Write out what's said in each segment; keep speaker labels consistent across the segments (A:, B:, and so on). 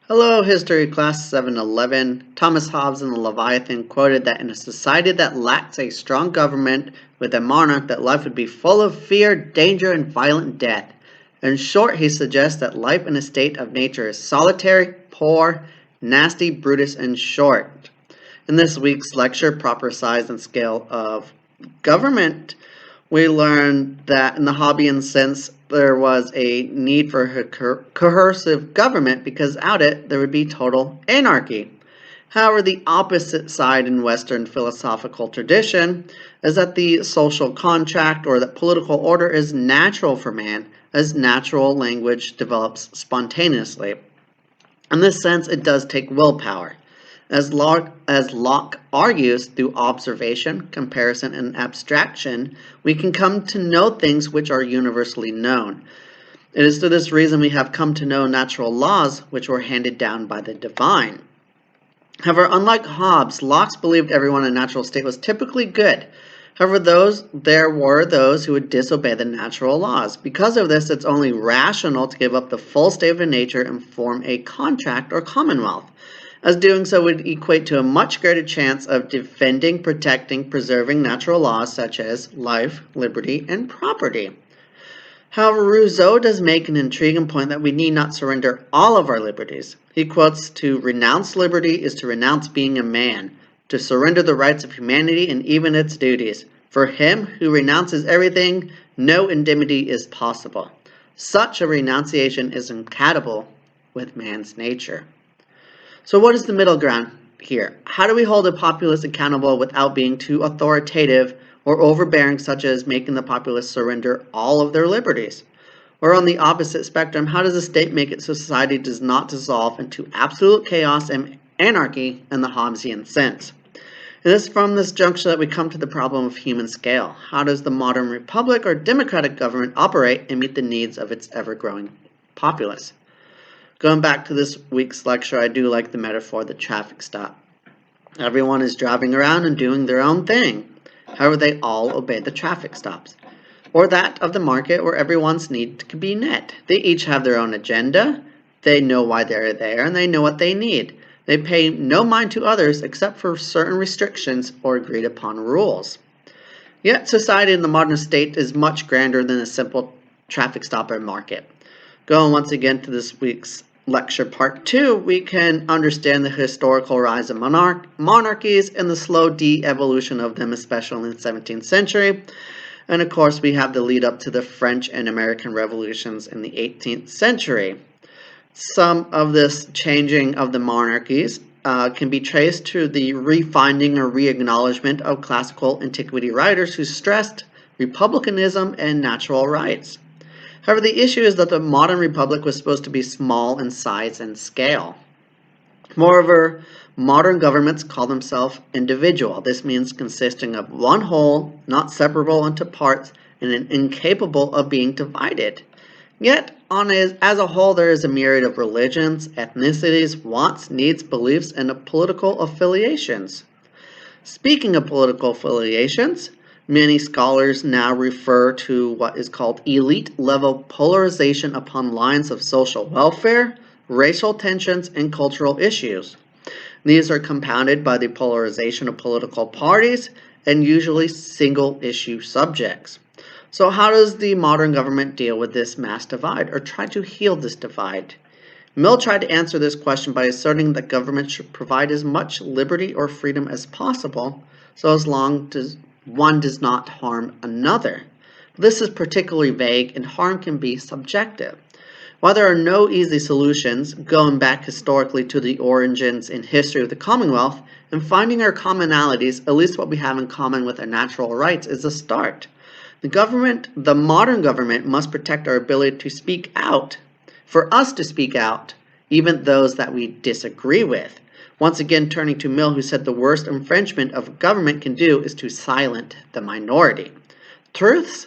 A: Hello, History Class 711. Thomas Hobbes in the Leviathan quoted that in a society that lacks a strong government with a monarch, that life would be full of fear, danger, and violent death. In short, he suggests that life in a state of nature is solitary, poor, nasty, brutish, and short. In this week's lecture, Proper Size and Scale of Government, we learned that in the Hobbean sense, there was a need for a coercive government because without it, there would be total anarchy. However, the opposite side in Western philosophical tradition is that the social contract or that political order is natural for man, as natural language develops spontaneously. In this sense, it does take willpower. As Locke argues, through observation, comparison, and abstraction, we can come to know things which are universally known. It is through this reason we have come to know natural laws which were handed down by the divine. However, unlike Hobbes, Locke believed everyone in a natural state was typically good. However, there were those who would disobey the natural laws. Because of this, it's only rational to give up the full state of nature and form a contract or commonwealth, as doing so would equate to a much greater chance of defending, protecting, preserving natural laws such as life, liberty, and property. However, Rousseau does make an intriguing point that we need not surrender all of our liberties. He quotes, "To renounce liberty is to renounce being a man, to surrender the rights of humanity and even its duties. For him who renounces everything, no indemnity is possible. Such a renunciation is incompatible with man's nature." So what is the middle ground here? How do we hold a populace accountable without being too authoritative or overbearing, such as making the populace surrender all of their liberties? Or on the opposite spectrum, how does the state make it so society does not dissolve into absolute chaos and anarchy in the Hobbesian sense? It is from this juncture that we come to the problem of human scale. How does the modern republic or democratic government operate and meet the needs of its ever-growing populace? Going back to this week's lecture, I do like the metaphor of the traffic stop. Everyone is driving around and doing their own thing. However, they all obey the traffic stops. Or that of the market where everyone's need can be met. They each have their own agenda, they know why they're there, and they know what they need. They pay no mind to others except for certain restrictions or agreed upon rules. Yet society in the modern state is much grander than a simple traffic stop or market. Going once again to this week's lecture part 2, we can understand the historical rise of monarchies and the slow de-evolution of them, especially in the 17th century. And of course, we have the lead up to the French and American revolutions in the 18th century. Some of this changing of the monarchies can be traced to the refinding or re-acknowledgement of classical antiquity writers who stressed republicanism and natural rights. However, the issue is that the modern republic was supposed to be small in size and scale. Moreover, modern governments call themselves individual. This means consisting of one whole, not separable into parts, and incapable of being divided. Yet, as a whole, there is a myriad of religions, ethnicities, wants, needs, beliefs, and political affiliations. Speaking of political affiliations, many scholars now refer to what is called elite-level polarization upon lines of social welfare, racial tensions, and cultural issues. These are compounded by the polarization of political parties and usually single-issue subjects. So how does the modern government deal with this mass divide or try to heal this divide? Mill tried to answer this question by asserting that government should provide as much liberty or freedom as possible, so as long as one does not harm another. This is particularly vague, and harm can be subjective. While there are no easy solutions, going back historically to the origins in history of the Commonwealth and finding our commonalities, at least what we have in common with our natural rights, is a start. The modern government must protect our ability to speak out, for us to speak out, even those that we disagree with. Once again, turning to Mill, who said the worst infringement of government can do is to silence the minority. Truths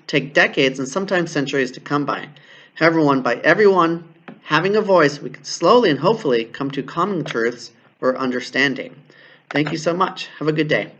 A: take decades and sometimes centuries to come by. However, by everyone having a voice, we can slowly and hopefully come to common truths or understanding. Thank you so much. Have a good day.